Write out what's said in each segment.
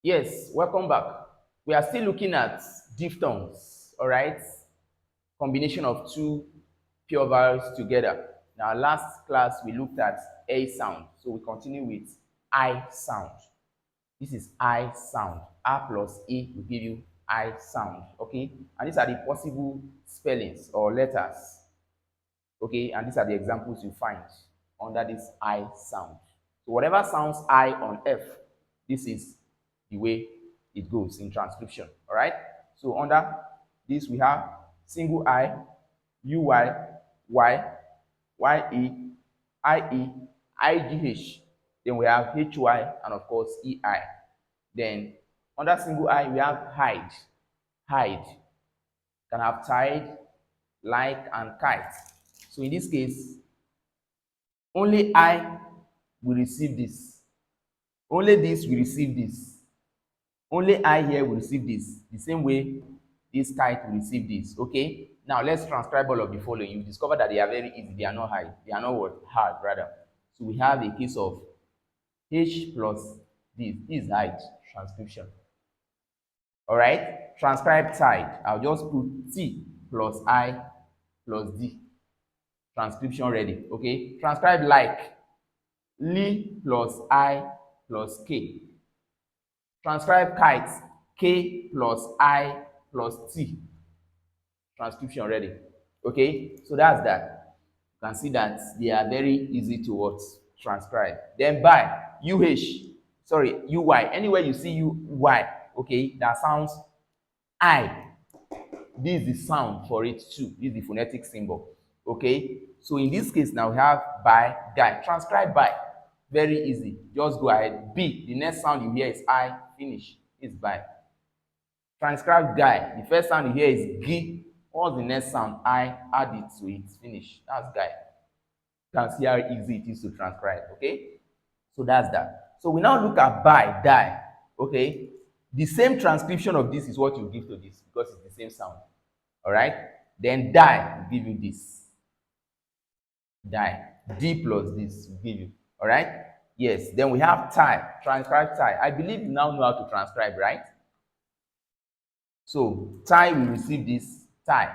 Yes, welcome back. We are still looking at diphthongs, all right? Combination of two pure vowels together. Now, last class we looked at A sound, so we continue with I sound. This is I sound. A plus E will give you I sound, okay? And these are the possible spellings or letters, okay? And these are the examples you find under this I sound. So whatever sounds I on F, this is the way it goes in transcription, all right? So under this we have single I, UY, Y, YE, IE, IGH. Then we have HY and of course EI. Then under single I we have hide, hide. Can have tide, like, and kite. So in this case, only I will receive this. Only this will receive this. Only I here will receive this. The same way this kite will receive this. Okay? Now let's transcribe all of the following. You discover that they are very easy. They are not hard. They are not what? Hard, rather. So we have a case of H plus this. This is hide transcription. Alright? Transcribe tide. I'll just put T plus I plus D. Transcription ready. Okay? Transcribe like. Li plus I plus K. Transcribe kite. K plus I plus T. Transcription ready. Okay? So that's that. You can see that they are very easy to what? Transcribe. Then by UY. Anywhere you see UY, okay, that sounds I. This is the sound for it too. This is the phonetic symbol. Okay? So in this case now we have by, guy. Transcribe by. Very easy. Just go ahead. B. The next sound you hear is I. Finish. It's by. Transcribe guy. The first sound you hear is G. What's the next sound? I. Add it to it. Finish. That's guy. You can see how easy it is to transcribe. Okay? So that's that. So we now look at by, die. Okay? The same transcription of this is what you give to this because it's the same sound. All right? Then die will give you this. Die. D plus this will give you. All right? Yes. Then we have tie. Transcribe tie. I believe you now know how to transcribe, right? So tie will receive this tie.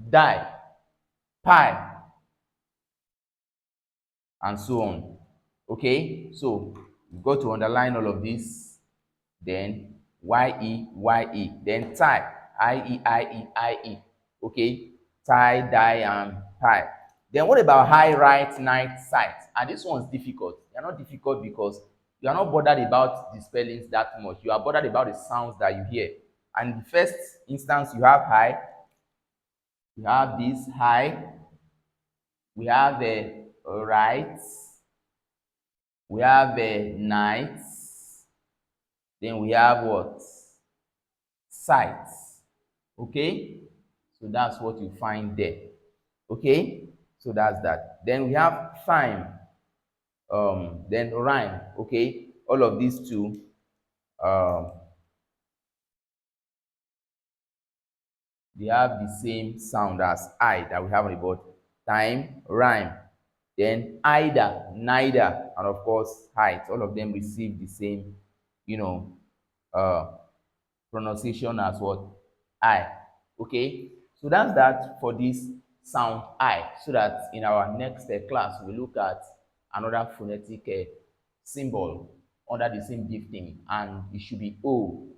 Die. Pie. And so on. Okay? So you got to underline all of this. Then YE, YE. Then tie. IE, IE, IE. Okay? Tie, die, and tie. Then what about high, right, night, sight? And this one's difficult. They're not difficult because you are not bothered about the spellings that much. You are bothered about the sounds that you hear. And in the first instance, you have high. You have this high. We have a right. We have a night. Then we have what? Sight. Okay? So that's what you find there. Okay? So that's that. Then we have time. Then rhyme. Okay? All of these two. They have the same sound as I that we have on the board. Time, rhyme. Then either, neither, and of course height. All of them receive the same, you know, pronunciation as what? I. Okay? So that's that for this sound I. So that in our next class, we look at another phonetic symbol under the same diphthong, and it should be O.